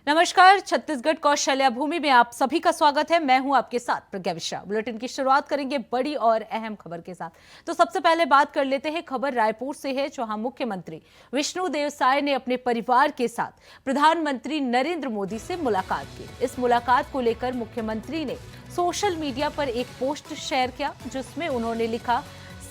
नमस्कार, छत्तीसगढ़ कौशल्या भूमि में आप सभी का स्वागत है। मैं हूं आपके साथ प्रज्ञा मिश्रा। बुलेटिन की शुरुआत करेंगे बड़ी और अहम खबर के साथ। तो सबसे पहले बात कर लेते हैं, खबर रायपुर से है, जहां मुख्यमंत्री विष्णुदेव साय ने अपने परिवार के साथ प्रधानमंत्री नरेंद्र मोदी से मुलाकात की। इस मुलाकात को लेकर मुख्यमंत्री ने सोशल मीडिया पर एक पोस्ट शेयर किया, जिसमें उन्होंने लिखा,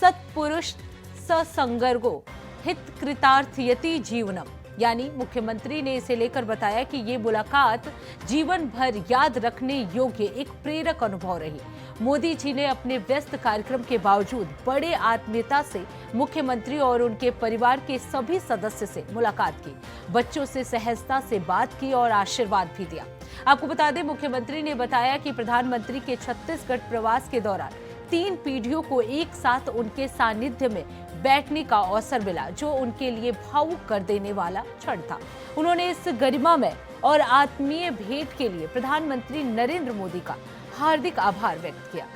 सत्पुरुष ससंगर्गो हित कृतार्थयति जीवनम। यानी मुख्यमंत्री ने इसे लेकर बताया कि ये मुलाकात जीवन भर याद रखने योग्य एक प्रेरक अनुभव रही। मोदी जी ने अपने व्यस्त कार्यक्रम के बावजूद बड़े आत्मीयता से मुख्यमंत्री और उनके परिवार के सभी सदस्य से मुलाकात की, बच्चों से सहजता से बात की और आशीर्वाद भी दिया। आपको बता दें, मुख्यमंत्री ने बताया कि प्रधानमंत्री के छत्तीसगढ़ प्रवास के दौरान 3 पीढ़ियों को एक साथ उनके सानिध्य में बैठने का अवसर मिला, जो उनके लिए भावुक कर देने वाला क्षण था। उन्होंने इस गरिमामय और आत्मीय भेंट के लिए प्रधानमंत्री नरेंद्र मोदी का हार्दिक आभार व्यक्त किया।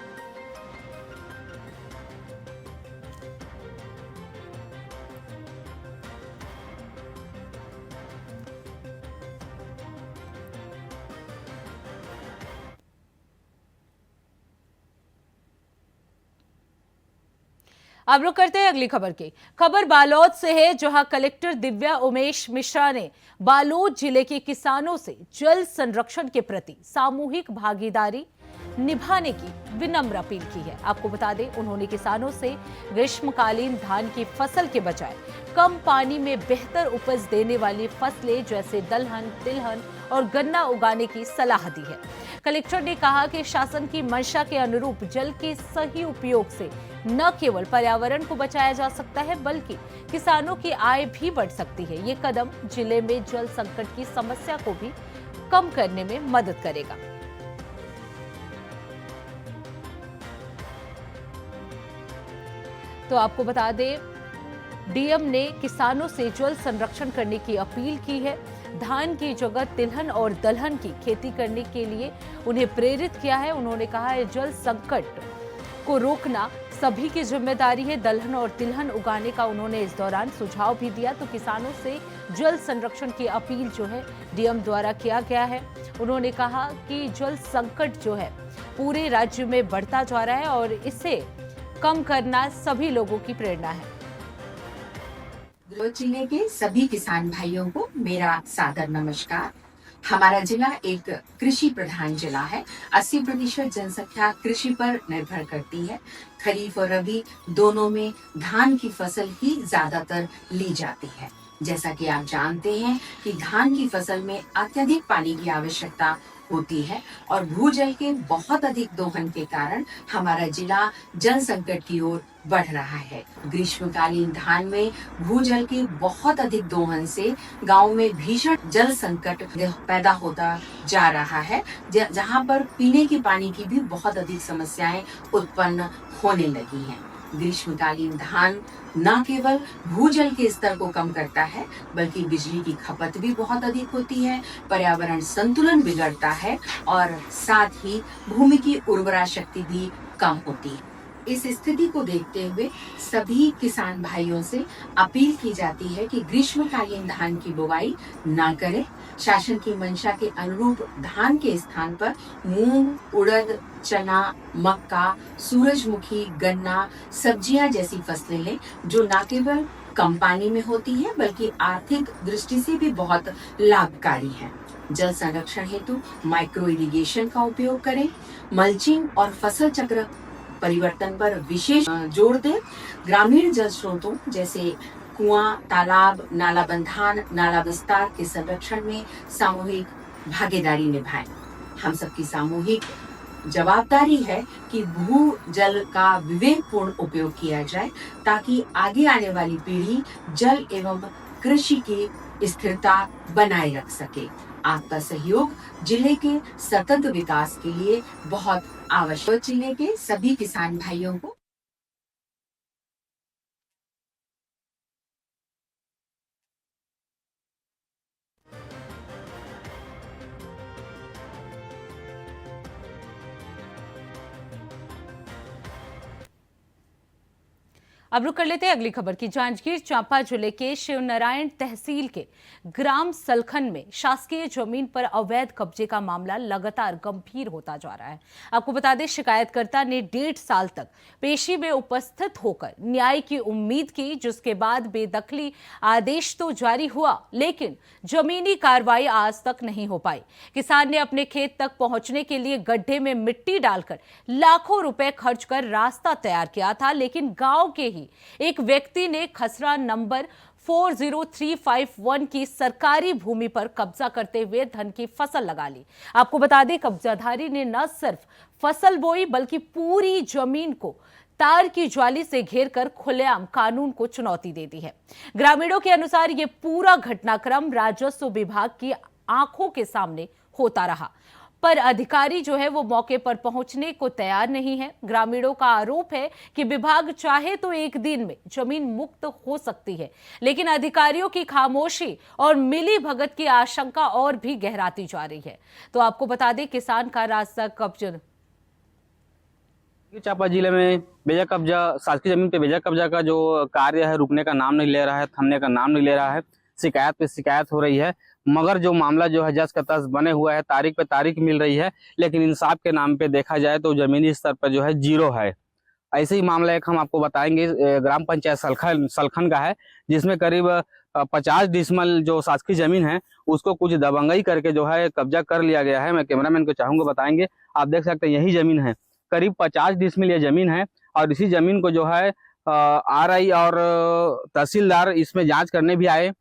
अब रुक करते हैं अगली खबर की। खबर बालोद से है, जहां कलेक्टर दिव्या उमेश मिश्रा ने बालोद जिले के किसानों से जल संरक्षण के प्रति सामूहिक भागीदारी निभाने की विनम्र अपील की है। आपको बता दें, उन्होंने किसानों से ग्रीष्मकालीन धान की फसल के बजाय कम पानी में बेहतर उपज देने वाली फसलें जैसे दलहन, तिलहन और गन्ना उगाने की सलाह दी है। कलेक्टर ने कहा कि शासन की मंशा के अनुरूप जल के सही उपयोग से न केवल पर्यावरण को बचाया जा सकता है, बल्कि किसानों की आय भी बढ़ सकती है। ये कदम जिले में जल संकट की समस्या को भी कम करने में मदद करेगा। तो आपको बता दें, डीएम ने किसानों से जल संरक्षण करने की अपील की है। धान की जगह तिलहन और दलहन की खेती करने के लिए उन्हें प्रेरित किया है। उन्होंने कहा है, जल संकट को रोकना सभी की जिम्मेदारी है। दलहन और तिलहन उगाने का उन्होंने इस दौरान सुझाव भी दिया। तो किसानों से जल संरक्षण की अपील जो है डीएम द्वारा किया गया है। उन्होंने कहा कि जल संकट जो है पूरे राज्य में बढ़ता जा रहा है और इसे कम करना सभी लोगों की प्रेरणा है। जिले के सभी किसान भाइयों को मेरा सादर नमस्कार। हमारा जिला एक कृषि प्रधान जिला है। 80% जनसंख्या कृषि पर निर्भर करती है। खरीफ और रबी दोनों में धान की फसल ही ज्यादातर ली जाती है। जैसा कि आप जानते हैं कि धान की फसल में अत्यधिक पानी की आवश्यकता होती है और भूजल के बहुत अधिक दोहन के कारण हमारा जिला जल संकट की ओर बढ़ रहा है। ग्रीष्मकालीन धान में भूजल के बहुत अधिक दोहन से गांव में भीषण जल संकट पैदा होता जा रहा है, जहां पर पीने के पानी की भी बहुत अधिक समस्याएं उत्पन्न होने लगी हैं। ग्रीष्मकालीन धान न केवल भूजल के स्तर को कम करता है, बल्कि बिजली की खपत भी बहुत अधिक होती है, पर्यावरण संतुलन बिगड़ता है और साथ ही भूमि की उर्वरा शक्ति भी कम होती है। इस स्थिति को देखते हुए सभी किसान भाइयों से अपील की जाती है कि ग्रीष्मकालीन धान की बुवाई न करें। शासन की मंशा के अनुरूप धान के स्थान पर मूंग, उड़द, चना, मक्का, सूरजमुखी, गन्ना, सब्जियां जैसी फसलें लें, जो न केवल कम पानी में होती हैं, बल्कि आर्थिक दृष्टि से भी बहुत लाभकारी हैं। जल संरक्षण हेतु माइक्रो इरिगेशन का उपयोग करें। मल्चिंग और फसल चक्र परिवर्तन पर विशेष जोर दें। ग्रामीण जल स्रोतों जैसे कुआं, तालाब, नाला बंधान, नाला विस्तार के संरक्षण में सामूहिक भागीदारी निभाएं। हम सबकी सामूहिक जवाबदारी है कि भू जल का विवेकपूर्ण उपयोग किया जाए, ताकि आगे आने वाली पीढ़ी जल एवं कृषि की स्थिरता बनाए रख सके। आपका सहयोग जिले के सतत विकास के लिए बहुत आवश्यक। जिले के सभी किसान भाइयों को अब रुक कर लेते हैं अगली खबर की। जांजगीर चांपा जिले के शिवनारायण तहसील के ग्राम सलखन में शासकीय जमीन पर अवैध कब्जे का मामला लगातार गंभीर होता जा रहा है। आपको बता दें, शिकायतकर्ता ने 1.5 साल तक पेशी में उपस्थित होकर न्याय की उम्मीद की, जिसके बाद बेदखली आदेश तो जारी हुआ, लेकिन जमीनी कार्रवाई आज तक नहीं हो पाई। किसान ने अपने खेत तक पहुंचने के लिए गड्ढे में मिट्टी डालकर लाखों रुपए खर्च कर रास्ता तैयार किया था, लेकिन गांव के ही एक व्यक्ति ने खसरा नंबर 40351 की सरकारी भूमि पर कब्जा करते हुए धन की फसल लगा ली। आपको बता दें, कब्जाधारी ने न सिर्फ फसल बोई बल्कि पूरी जमीन को तार की जाली से घेरकर खुलेआम कानून को चुनौती दे दी है। ग्रामीणों के अनुसार यह पूरा घटनाक्रम राजस्व विभाग की आंखों के सामने होता रहा, पर अधिकारी जो है वो मौके पर पहुंचने को तैयार नहीं है। ग्रामीणों का आरोप है कि विभाग चाहे तो एक दिन में जमीन मुक्त हो सकती है, लेकिन अधिकारियों की खामोशी और मिली भगत की आशंका और भी गहराती जा रही है। तो आपको बता दें, किसान का रास्ता कब्जा चांपा जिले में बेजा कब्जा, शासकीय जमीन पे बेजा कब्जा का जो कार्य है रुकने का नाम नहीं ले रहा है, थमने का नाम नहीं ले रहा है। शिकायत पे शिकायत हो रही है, मगर जो मामला जो है जस का तस बने हुआ है, तारीख पे तारीख मिल रही है, लेकिन इंसाफ के नाम पे देखा जाए तो जमीनी स्तर पर जो है जीरो है। ऐसे ही मामला एक हम आपको बताएंगे ग्राम पंचायत सलखन का है, जिसमें करीब 50 डिसमल जो शासकीय जमीन है उसको कुछ दबंगई करके जो है कब्जा कर लिया गया है। मैं कैमरामैन को चाहूंगा बताएंगे, आप देख सकते हैं यही जमीन है, करीब 50 डिसमिल ये जमीन है, और इसी जमीन को जो है RI और तहसीलदार इसमें जांच करने भी आए,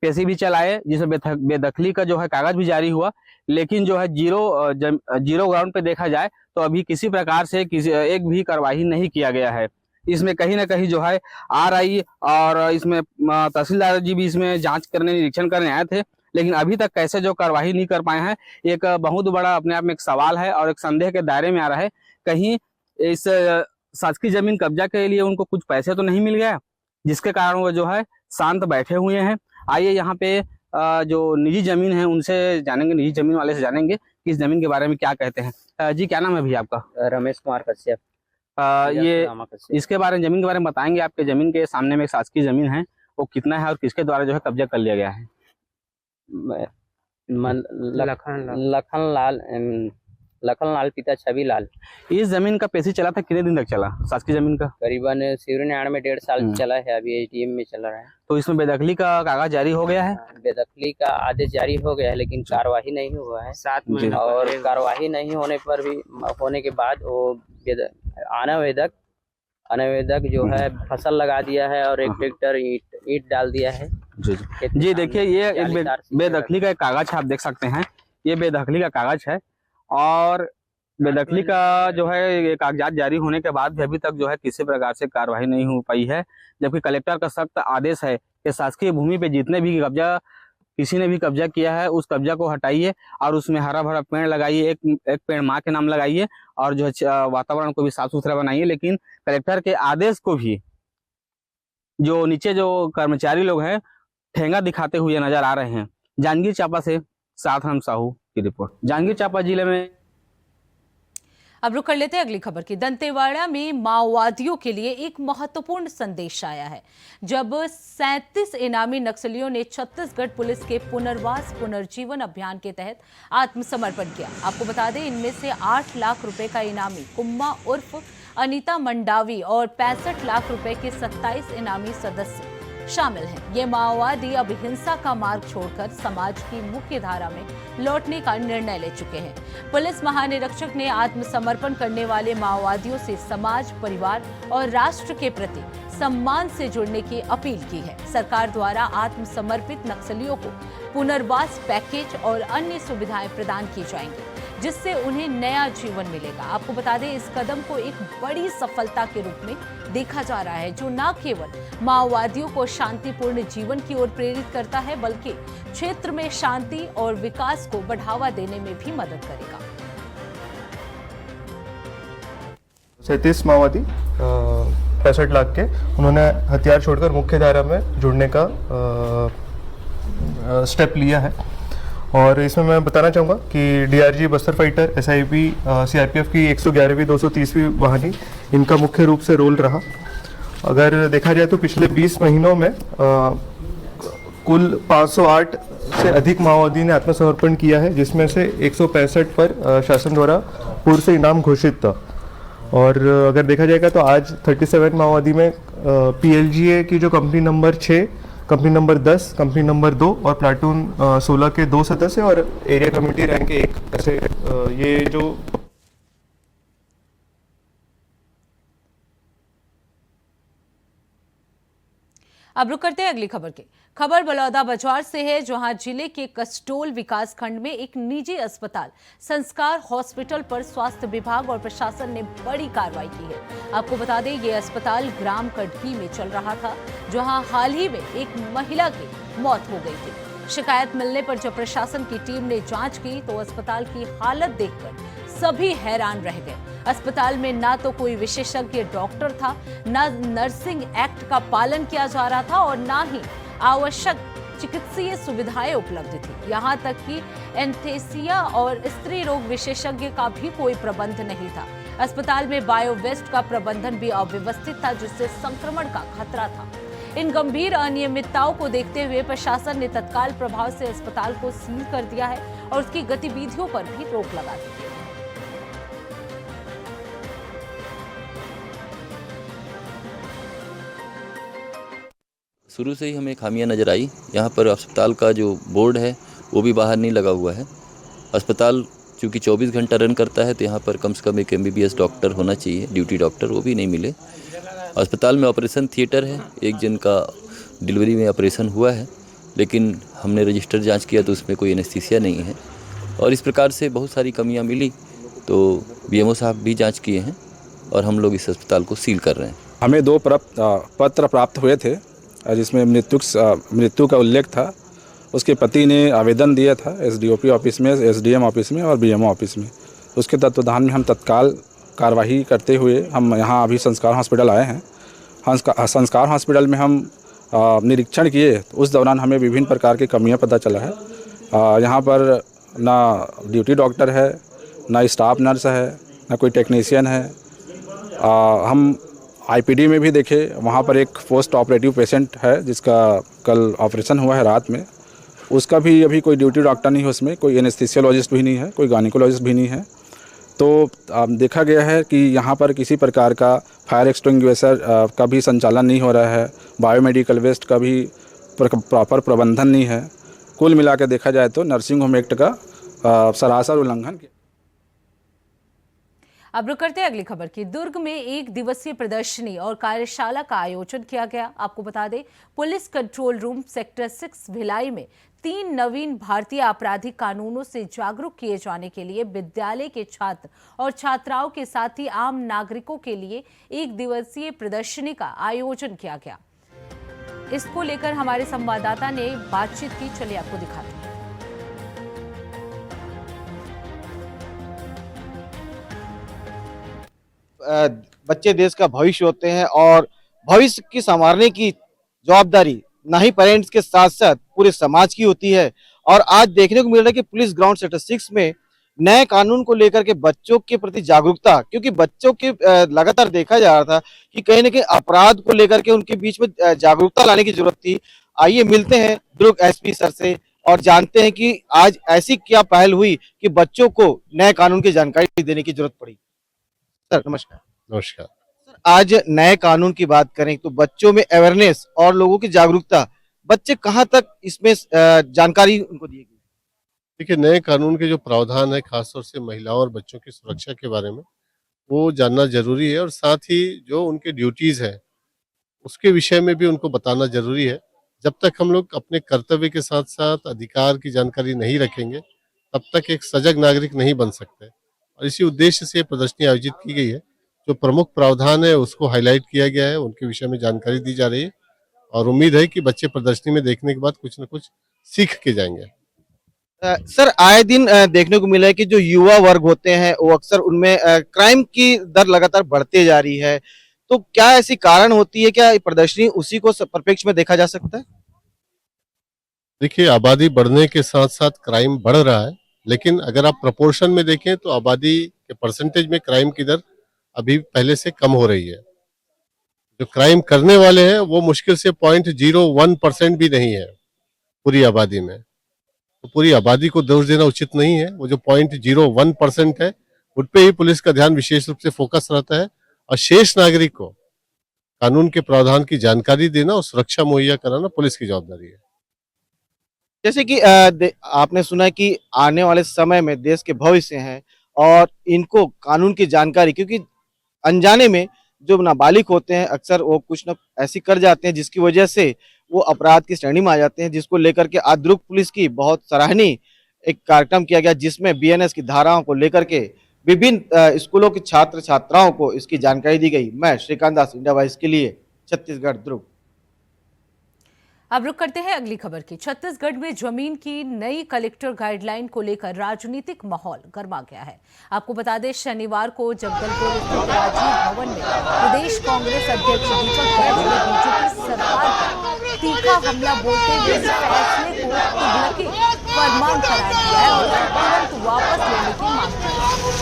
पेशी भी चलाए, जिसमें बेदखली का जो है कागज भी जारी हुआ, लेकिन जो है जीरो ग्राउंड पे देखा जाए तो अभी किसी प्रकार से एक भी कार्रवाई नहीं किया गया है। इसमें कहीं ना कहीं जो है RI और इसमें तहसीलदार जी भी इसमें जांच करने, निरीक्षण करने आए थे, लेकिन अभी तक कैसे जो कार्रवाई नहीं कर पाए हैं, एक बहुत बड़ा अपने आप में एक सवाल है और एक संदेह के दायरे में आ रहा है। कहीं इस शासकीय जमीन कब्जा के लिए उनको कुछ पैसे तो नहीं मिल गया, जिसके कारण वो जो है शांत बैठे हुए हैं। आइए यहाँ पे जो निजी जमीन है उनसे जानेंगे, निजी जमीन वाले से जानेंगे कि इस जमीन के बारे में क्या कहते हैं। जी, क्या नाम है भैया आपका? रमेश कुमार कश्यप। ये इसके बारे में, जमीन के बारे में बताएंगे। आपके जमीन के सामने में एक शासकीय जमीन है, वो कितना है और किसके द्वारा जो है कब्जा कर लिया गया है? लखन लाल पिता छवि लाल। इस जमीन का पेशी चला था, कितने दिन तक चला शासकीय जमीन का? करीबन शिवनारायण में 1.5 साल चला है, अभी ATM में चल रहा है। तो इसमें बेदखली का कागज जारी हो गया है? बेदखली का आदेश जारी हो गया है, लेकिन कार्रवाई नहीं हुआ है 7 महीने, और कार्रवाई नहीं होने पर भी, होने के बाद वो अनावेदक जो है फसल लगा दिया है और एक ट्रैक्टर ईंट डाल दिया है। जी देखिए, ये एक बेदखली का एक कागज है, आप देख सकते हैं, ये बेदखली का कागज है, और बेदखली का जो है कागजात जारी होने के बाद भी अभी तक जो है किसी प्रकार से कार्रवाई नहीं हो पाई है, जबकि कलेक्टर का सख्त आदेश है कि शासकीय भूमि पे जितने भी किसी ने भी कब्जा किया है उस कब्जा को हटाइए और उसमें हरा भरा पेड़ लगाइए, एक पेड़ माँ के नाम लगाइए, और जो है वातावरण को भी साफ सुथरा बनाइए। लेकिन कलेक्टर के आदेश को भी जो नीचे जो कर्मचारी लोग हैं ठेंगा दिखाते हुए नजर आ रहे हैं। जांजगीर चांपा से साधन साहू की रिपोर्ट। जांजगीर चांपा जिले में अब रुक कर लेते हैं अगली खबर की। दंतेवाड़ा में माओवादियों के लिए एक महत्वपूर्ण संदेश आया है, जब 37 इनामी नक्सलियों ने छत्तीसगढ़ पुलिस के पुनर्वास पुनर्जीवन अभियान के तहत आत्मसमर्पण किया। आपको बता दें, इनमें से 8 लाख रुपए का इनामी कुम्मा उर्फ अनीता मंडावी और 65 लाख रुपए के 27 इनामी सदस्य शामिल हैं। ये माओवादी अब हिंसा का मार्ग छोड़कर समाज की मुख्य धारा में लौटने का निर्णय ले चुके हैं। पुलिस महानिरीक्षक ने आत्मसमर्पण करने वाले माओवादियों से समाज, परिवार और राष्ट्र के प्रति सम्मान से जुड़ने की अपील की है। सरकार द्वारा आत्मसमर्पित नक्सलियों को पुनर्वास पैकेज और अन्य सुविधाएं प्रदान की जाएंगी, जिससे उन्हें नया जीवन मिलेगा। आपको बता दें, इस कदम को एक बड़ी सफलता के रूप में देखा जा रहा है, जो न केवल माओवादियों को शांतिपूर्ण जीवन की ओर प्रेरित करता है, बल्कि क्षेत्र में शांति और विकास को बढ़ावा देने में भी मदद करेगा। 37 माओवादी 65 लाख के, उन्होंने हथियार छोड़कर मुख्य धारा में जुड़ने का स्टेप लिया है। और इसमें मैं बताना चाहूँगा कि DRG Bastar fighter, SIP, CRPF की 111वीं 230वीं वाहिनी, इनका मुख्य रूप से रोल रहा। अगर देखा जाए तो पिछले 20 महीनों में कुल 508 से अधिक माओवादी ने आत्मसमर्पण किया है, जिसमें से 165 पर शासन द्वारा पूर्व से इनाम घोषित था। और अगर देखा जाएगा तो आज 37 माओवादी में PLGA की जो company number 6, company number 10, company number 2 और प्लाटून 16 के 2 सदस्य और एरिया कमेटी रैंक 1, ऐसे ये जो अब रुक करते हैं अगली खबर की। खबर बलौदाबाजार से है, जहां जिले के कसडोल विकास खंड में एक निजी अस्पताल संस्कार हॉस्पिटल पर स्वास्थ्य विभाग और प्रशासन ने बड़ी कार्रवाई की है। आपको बता दें, ये अस्पताल ग्राम कटकी में चल रहा था, जहां हाल ही में एक महिला की मौत हो गई थी। शिकायत मिलने पर जब प्रशासन की टीम ने जांच की तो अस्पताल की हालत देखकर सभी हैरान रह गए। अस्पताल में ना तो कोई विशेषज्ञ डॉक्टर था, ना नर्सिंग एक्ट का पालन किया जा रहा था और ना ही आवश्यक चिकित्सीय सुविधाएं उपलब्ध थी। यहाँ तक कि एनेस्थीसिया और स्त्री रोग विशेषज्ञ का भी कोई प्रबंध नहीं था। अस्पताल में बायोवेस्ट का प्रबंधन भी अव्यवस्थित था, जिससे संक्रमण का खतरा था। इन गंभीर अनियमितताओं को देखते हुए प्रशासन ने तत्काल प्रभाव से अस्पताल को सील कर दिया है और उसकी गतिविधियों पर भी रोक लगा दी है। शुरू से ही हमें खामियां नज़र आई। यहाँ पर अस्पताल का जो बोर्ड है वो भी बाहर नहीं लगा हुआ है। अस्पताल चूँकि 24 घंटा रन करता है तो यहाँ पर कम से कम एक MBBS डॉक्टर होना चाहिए, ड्यूटी डॉक्टर, वो भी नहीं मिले। अस्पताल में ऑपरेशन थिएटर है, एक जन का डिलीवरी में ऑपरेशन हुआ है, लेकिन हमने रजिस्टर जांच किया तो उसमें कोई एनेस्थीसिया नहीं है। और इस प्रकार से बहुत सारी कमियां मिली तो BMO साहब भी जांच किए हैं और हम लोग इस अस्पताल को सील कर रहे हैं। हमें 2 पत्र प्राप्त हुए थे जिसमें मृत्यु का उल्लेख था। उसके पति ने आवेदन दिया था SDOP ऑफिस में, SDM ऑफिस में और BMO ऑफिस में। उसके तत्वाधान में हम तत्काल कार्रवाई करते हुए हम यहाँ अभी संस्कार हॉस्पिटल आए हैं। संस्कार हॉस्पिटल में हम निरीक्षण किए तो उस दौरान हमें विभिन्न प्रकार की कमियां पता चला है। यहाँ पर ना ड्यूटी डॉक्टर है, ना स्टाफ नर्स है, ना कोई टेक्नीशियन है। हम IPD में भी देखे, वहाँ पर एक पोस्ट ऑपरेटिव पेशेंट है जिसका कल ऑपरेशन हुआ है रात में, उसका भी अभी कोई ड्यूटी डॉक्टर नहीं है, उसमें कोई एनेस्थीसियोलॉजिस्ट भी नहीं है, कोई गायनेकोलॉजिस्ट भी नहीं है। तो देखा गया है कि यहाँ पर किसी प्रकार का फायर एक्सटिंग्विशर का भी संचालन नहीं हो रहा है, बायोमेडिकल वेस्ट का भी प्रॉपर प्रबंधन नहीं है। कुल मिला के देखा जाए तो नर्सिंग होम एक्ट का सरासर उल्लंघन किया। अब रुक करते हैं अगली खबर की। दुर्ग में 1 दिवसीय प्रदर्शनी और कार्यशाला का आयोजन किया गया। आपको बता दें, police control room sector 6 Bhilai में 3 नवीन भारतीय आपराधिक कानूनों से जागरूक किए जाने के लिए विद्यालय के छात्र और छात्राओं के साथ ही आम नागरिकों के लिए 1 दिवसीय प्रदर्शनी का आयोजन किया गया। इसको लेकर हमारे संवाददाता ने बातचीत की, चलिए आपको दिखाते हैं। बच्चे देश का भविष्य होते हैं और भविष्य की संवारने की जवाबदारी ना ही पेरेंट्स के साथ साथ पूरे समाज की होती है। और आज देखने को मिल रहा है कि पुलिस ग्राउंड सेक्टर 6 में नए कानून को लेकर के बच्चों के प्रति जागरूकता, क्योंकि बच्चों के लगातार देखा जा रहा था कि कहीं ना कहीं अपराध को लेकर के उनके बीच में जागरूकता लाने की जरूरत थी। आइए मिलते हैं दुर्ग SP सर से और जानते हैं कि आज ऐसी क्या पहल हुई कि बच्चों को नए कानून की जानकारी देने की जरूरत पड़ी। सर नमस्कार। नमस्कार सर, आज नए कानून की बात करें तो बच्चों में अवेयरनेस और लोगों की जागरूकता, बच्चे कहां तक इसमें जानकारी उनको दी गई? देखिए, नए कानून के जो प्रावधान है खासतौर से महिलाओं और बच्चों की सुरक्षा के बारे में वो जानना जरूरी है और साथ ही जो उनके ड्यूटीज है उसके विषय में भी उनको बताना जरूरी है। जब तक हम लोग अपने कर्तव्य के साथ साथ अधिकार की जानकारी नहीं रखेंगे तब तक एक सजग नागरिक नहीं बन सकते। और इसी उद्देश्य से प्रदर्शनी आयोजित की गई है। जो प्रमुख प्रावधान है उसको हाईलाइट किया गया है, उनके विषय में जानकारी दी जा रही है और उम्मीद है कि बच्चे प्रदर्शनी में देखने के बाद कुछ न कुछ सीख के जाएंगे। सर, आए दिन देखने को मिला है कि जो युवा वर्ग होते हैं वो अक्सर उनमें क्राइम की दर लगातार बढ़ते जा रही है, तो क्या ऐसी कारण होती है? क्या प्रदर्शनी उसी को परिप्रेक्ष्य में देखा जा सकता है? देखिए, आबादी बढ़ने के साथ साथ क्राइम बढ़ रहा है, लेकिन अगर आप प्रपोर्शन में देखें तो आबादी के परसेंटेज में क्राइम की दर अभी पहले से कम हो रही है। जो क्राइम करने वाले हैं वो मुश्किल से 0.01% भी नहीं है पूरी आबादी में। तो पूरी आबादी को दोष देना उचित नहीं है। वो जो 0.01% है उन पे ही पुलिस का ध्यान विशेष रूप से फोकस रहता है और शेष नागरिक को कानून के प्रावधान की जानकारी देना और सुरक्षा मुहैया कराना पुलिस की जवाबदारी है। जैसे कि आपने सुना कि आने वाले समय में देश के भविष्य हैं और इनको कानून की जानकारी, क्योंकि अनजाने में जो नाबालिग होते हैं अक्सर वो कुछ न ऐसी कर जाते हैं जिसकी वजह से वो अपराध की श्रेणी में आ जाते हैं, जिसको लेकर के आज दुर्ग पुलिस की बहुत सराहनीय एक कार्यक्रम किया गया जिसमें बीएनएस की धाराओं को लेकर के विभिन्न स्कूलों के छात्र छात्राओं को इसकी जानकारी दी गई। मैं श्रीकांत दास, इंडिया वॉइस के लिए छत्तीसगढ़ दुर्ग। अब रुक करते हैं अगली खबर की। छत्तीसगढ़ में जमीन की नई कलेक्टर गाइडलाइन को लेकर राजनीतिक माहौल गर्मा गया है। आपको बता दें, शनिवार को जगदलपुर स्थित राजीव भवन में प्रदेश कांग्रेस अध्यक्ष दीपक बैज ने बीजेपी सरकार पर तीखा हमला बोलते हुए इस फैसले को तुगलकी फरमान करार दिया है और तुरंत वापस लेने की मांग की।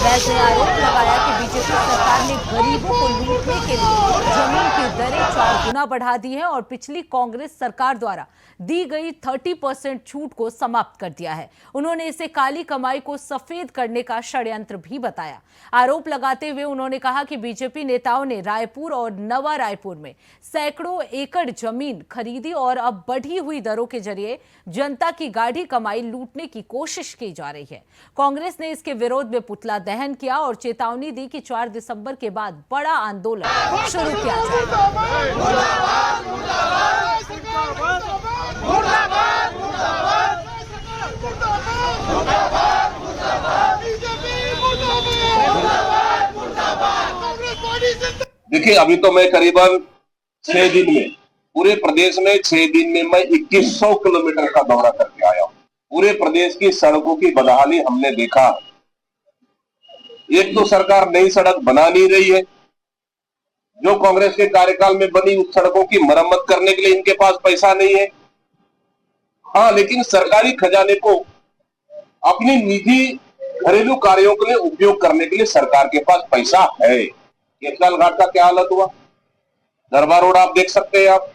बैज ने आरोप लगाया कि बीजेपी सरकार ने गरीबों को लूटने के लिए जमीन की दरें 4 गुना बढ़ा दी है और पिछली कांग्रेस सरकार द्वारा दी गई 30% छूट को समाप्त कर दिया है। उन्होंने इसे काली कमाई को सफेद करने का षड्यंत्र भी बताया। आरोप लगाते हुए उन्होंने कहा कि बीजेपी नेताओं ने रायपुर और नवा रायपुर में सैकड़ों एकड़ जमीन खरीदी और अब बढ़ी हुई दरों के जरिए जनता की गाढ़ी कमाई लूटने की कोशिश की जा रही है। कांग्रेस ने इसके विरोध में पुतला दहन किया और चेतावनी दी कि 4 दिसंबर के बाद बड़ा आंदोलन शुरू किया जाएगा। देखिए, अभी तो मैं करीबन 6 दिन में पूरे प्रदेश में 6 दिन में मैं 2100 किलोमीटर का दौरा करके आया हूँ। पूरे प्रदेश की सड़कों की बदहाली हमने देखा। एक तो सरकार नई सड़क बना नहीं रही है, जो कांग्रेस के कार्यकाल में बनी उस सड़कों की मरम्मत करने के लिए इनके पास पैसा नहीं है। हाँ, लेकिन सरकारी खजाने को अपनी निजी घरेलू कार्यों के लिए उपयोग करने के लिए सरकार के पास पैसा है। केशकाल घाट का क्या हालत हुआ, दरबार रोड आप देख सकते हैं। आप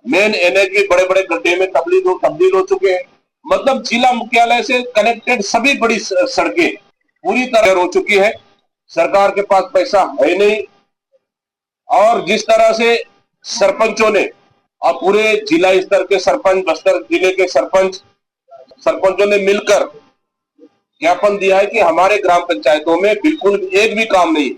मेन एनएच भी बड़े बड़े गड्ढे में तब्दील हो चुके हैं। मतलब जिला मुख्यालय से कनेक्टेड सभी बड़ी सड़कें पूरी तरह हो चुकी है। सरकार के पास पैसा है नहीं और जिस तरह से सरपंचों ने और पूरे जिला स्तर के सरपंच, बस्तर जिले के सरपंचों ने मिलकर ज्ञापन दिया है कि हमारे ग्राम पंचायतों में बिल्कुल एक भी काम नहीं।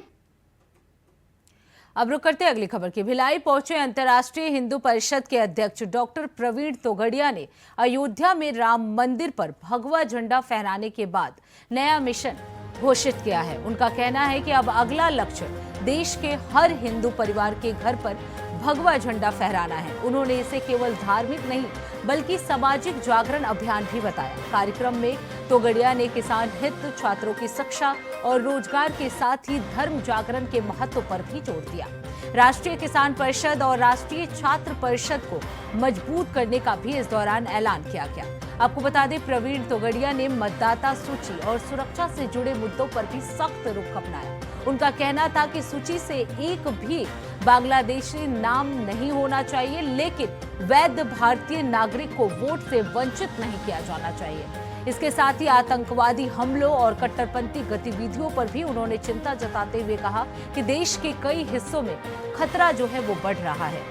अब रुक करते अगली खबर की। भिलाई पहुंचे अंतर्राष्ट्रीय हिंदू परिषद के अध्यक्ष डॉक्टर प्रवीण तोगड़िया ने अयोध्या में राम मंदिर पर भगवा झंडा फहराने के बाद नया मिशन घोषित किया है। उनका कहना है कि अब अगला लक्ष्य देश के हर हिंदू परिवार के घर पर भगवा झंडा फहराना है। उन्होंने इसे केवल धार्मिक नहीं बल्कि सामाजिक जागरण अभियान भी बताया। कार्यक्रम में तोगड़िया ने किसान हित, छात्रों की शिक्षा और रोजगार के साथ ही धर्म जागरण के महत्व पर भी जोर दिया। राष्ट्रीय किसान परिषद और राष्ट्रीय छात्र परिषद को मजबूत करने का भी इस दौरान ऐलान किया गया। आपको बता दें, प्रवीण तोगड़िया ने मतदाता सूची और सुरक्षा से जुड़े मुद्दों पर भी सख्त रुख अपनाया। उनका कहना था कि सूची से एक भी बांग्लादेशी नाम नहीं होना चाहिए, लेकिन वैध भारतीय नागरिक को वोट से वंचित नहीं किया जाना चाहिए। इसके साथ ही आतंकवादी हमलों और कट्टरपंथी गतिविधियों पर भी उन्होंने चिंता जताते हुए कहा कि देश के कई हिस्सों में खतरा जो है वो बढ़ रहा है।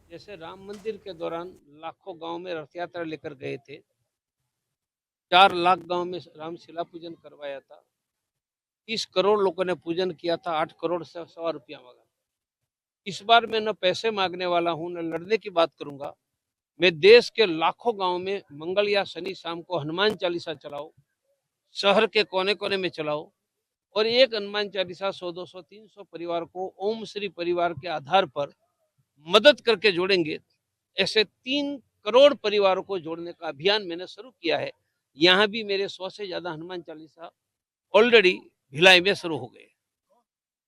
जैसे राम मंदिर के दौरान लाखों गांव में रथ यात्रा लेकर गए थे, 4 लाख गांव में राम शिला पूजन करवाया था, 30 करोड़ लोगों ने पूजन किया था, 8 करोड़ से सवा रुपया मांगा। इस बार मैं न पैसे मांगने वाला हूं न लड़ने की बात करूंगा। मैं देश के लाखों गांव में मंगल या शनि शाम को हनुमान चालीसा चलाओ, शहर के कोने कोने में चलाओ और एक हनुमान चालीसा 100, 200, 300 परिवार को ओम श्री परिवार के आधार पर मदद करके जोड़ेंगे। ऐसे 3 करोड़ परिवारों को जोड़ने का अभियान मैंने शुरू किया है। यहाँ भी मेरे 100 से ज्यादा हनुमान चालीसा ऑलरेडी भिलाई में शुरू हो गए।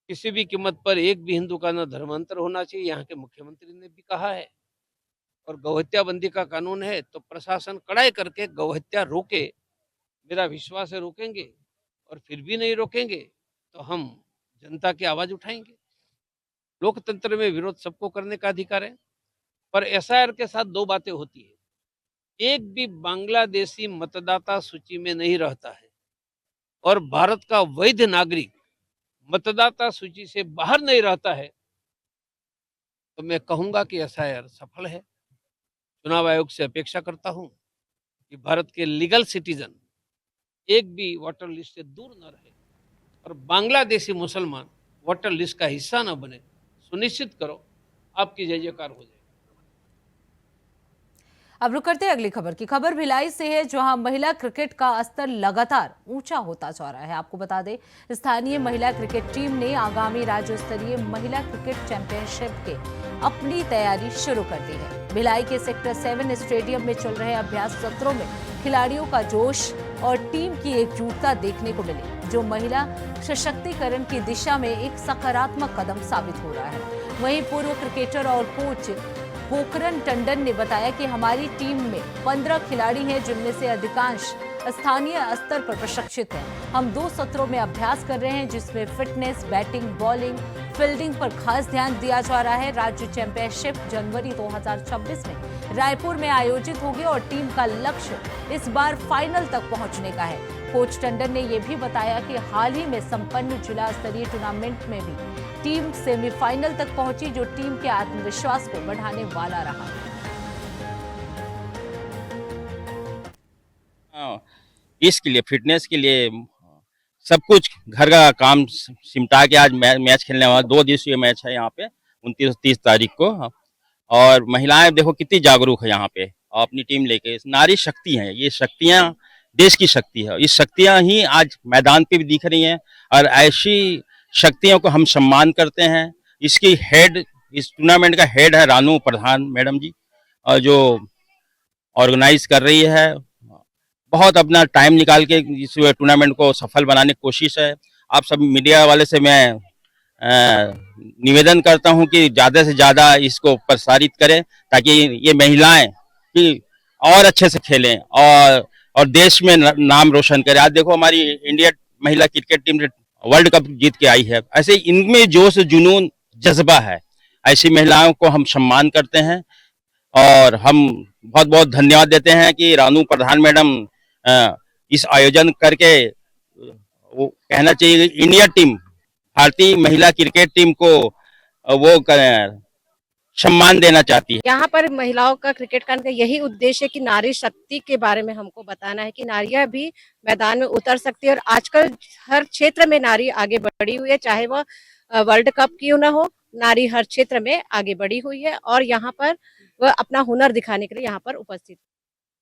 किसी भी कीमत पर एक भी हिंदू का न धर्मांतर होना चाहिए, यहाँ के मुख्यमंत्री ने भी कहा है। और गौहत्या बंदी का कानून है तो प्रशासन कड़ाई करके गौहत्या रोके। मेरा विश्वास है रोकेंगे और फिर भी नहीं रोकेंगे तो हम जनता की आवाज उठाएंगे। लोकतंत्र में विरोध सबको करने का अधिकार है, पर एसआईआर के साथ दो बातें होती है। एक भी बांग्लादेशी मतदाता सूची में नहीं रहता है और भारत का वैध नागरिक मतदाता सूची से बाहर नहीं रहता है, तो मैं कहूंगा कि एसआईआर सफल है। चुनाव आयोग से अपेक्षा करता हूं कि भारत के लीगल सिटीजन एक भी वोटर लिस्ट से दूर न रहे और बांग्लादेशी मुसलमान वोटर लिस्ट का हिस्सा न बने, सुनिश्चित करो। आपकी जय जयकार हो जाए। अब रुक करते हैं अगली खबर की। खबर भिलाई से है, जहां महिला क्रिकेट का स्तर लगातार ऊंचा होता जा रहा है। आपको बता दें, स्थानीय महिला क्रिकेट टीम ने आगामी राज्य स्तरीय महिला क्रिकेट चैंपियनशिप के अपनी तैयारी शुरू कर दी है। भिलाई के सेक्टर 7 स्टेडियम में चल रहे अभ्यास सत्रों में खिलाड़ियों का जोश और टीम की एकजुटता देखने को मिली, जो महिला सशक्तिकरण की दिशा में एक सकारात्मक कदम साबित हो रहा है। वहीं पूर्व क्रिकेटर और कोच पोखरन टंडन ने बताया कि हमारी टीम में 15 खिलाड़ी हैं, जिनमें से अधिकांश स्थानीय स्तर पर प्रशिक्षित हैं। हम 2 सत्रों में अभ्यास कर रहे हैं, जिसमें फिटनेस, बैटिंग, बॉलिंग, फील्डिंग पर खास ध्यान दिया जा रहा है। राज्य चैंपियनशिप जनवरी 2026 में रायपुर में आयोजित होगी और टीम का लक्ष्य इस बार फाइनल तक पहुंचने का है। कोच टंडन ने यह भी बताया कि हाल ही में संपन्न जिला स्तरीय टूर्नामेंट में भी टीम सेमीफाइनल तक पहुंची, जो टीम के आत्मविश्वास को बढ़ाने वाला रहा। इसके लिए, फिटनेस के लिए सब कुछ घर का काम सिमटा के आज मैच खेलने वाला 2 दिवसीय मैच है यहाँ पे 29-30 तारीख को। और महिलाएं देखो कितनी जागरूक है यहाँ पे, और अपनी टीम लेके। नारी शक्ति है, ये शक्तियां देश की शक्ति है। इस शक्तियां ही आज मैदान पे भी दिख रही हैं और ऐसी शक्तियों को हम सम्मान करते हैं। इसकी हेड, इस टूर्नामेंट का हेड है रानू प्रधान मैडम जी, और जो ऑर्गेनाइज कर रही है। बहुत अपना टाइम निकाल के इस टूर्नामेंट को सफल बनाने की कोशिश है। आप सब मीडिया वाले से मैं निवेदन करता हूं कि ज़्यादा से ज़्यादा इसको प्रसारित करें, ताकि ये महिलाएं भी और अच्छे से खेलें और देश में नाम रोशन करें। आज देखो हमारी इंडिया महिला क्रिकेट टीम वर्ल्ड कप जीत के आई है। ऐसे इनमें जोश, जुनून, जज्बा है। ऐसी महिलाओं को हम सम्मान करते हैं और हम बहुत बहुत धन्यवाद देते हैं कि रानू प्रधान मैडम इस आयोजन करके, वो कहना चाहिए इंडिया टीम, भारतीय महिला क्रिकेट टीम को वो सम्मान देना चाहती है। यहाँ पर महिलाओं का क्रिकेट का यही उद्देश्य है कि नारी शक्ति के बारे में हमको बताना है कि नारियां भी मैदान में उतर सकती है। और आजकल हर क्षेत्र में नारी आगे बढ़ी हुई है, चाहे वह वर्ल्ड कप क्यों ना हो, नारी हर क्षेत्र में आगे बढ़ी हुई है और यहाँ पर वह अपना हुनर दिखाने के लिए यहाँ पर उपस्थित है।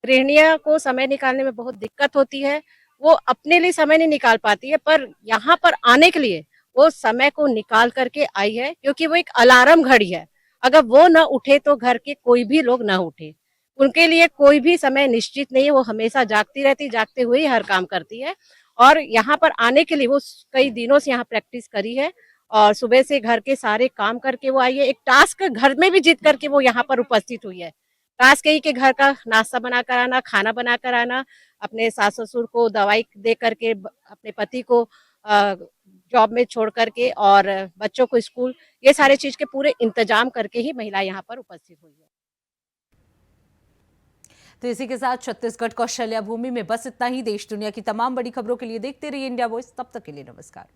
गृहिणियों को समय निकालने में बहुत दिक्कत होती है, वो अपने लिए समय नहीं निकाल पाती है, पर यहाँ पर आने के लिए वो समय को निकाल करके आई है, क्योंकि वो एक अलार्म घड़ी है। अगर वो न उठे तो घर के कोई भी लोग न उठे। उनके लिए कोई भी समय निश्चित नहीं है, वो हमेशा जागती रहती, जागते हुए ही हर काम करती है। और यहाँ पर आने के लिए वो कई दिनों से यहाँ प्रैक्टिस करी है और सुबह से घर के सारे काम करके वो आई है। एक टास्क घर में भी जीत करके वो यहाँ पर उपस्थित हुई है। टास्क यही कि घर का नाश्ता बना कर आना, खाना बना कर आना, अपने सास ससुर को दवाई दे करके, अपने पति को जॉब में छोड़ करके और बच्चों को स्कूल, ये सारे चीज के पूरे इंतजाम करके ही महिला यहाँ पर उपस्थित हुई है। तो इसी के साथ छत्तीसगढ़ कौशल्या भूमि में बस इतना ही। देश दुनिया की तमाम बड़ी खबरों के लिए देखते रहिए इंडिया वॉइस। तब तक के लिए नमस्कार।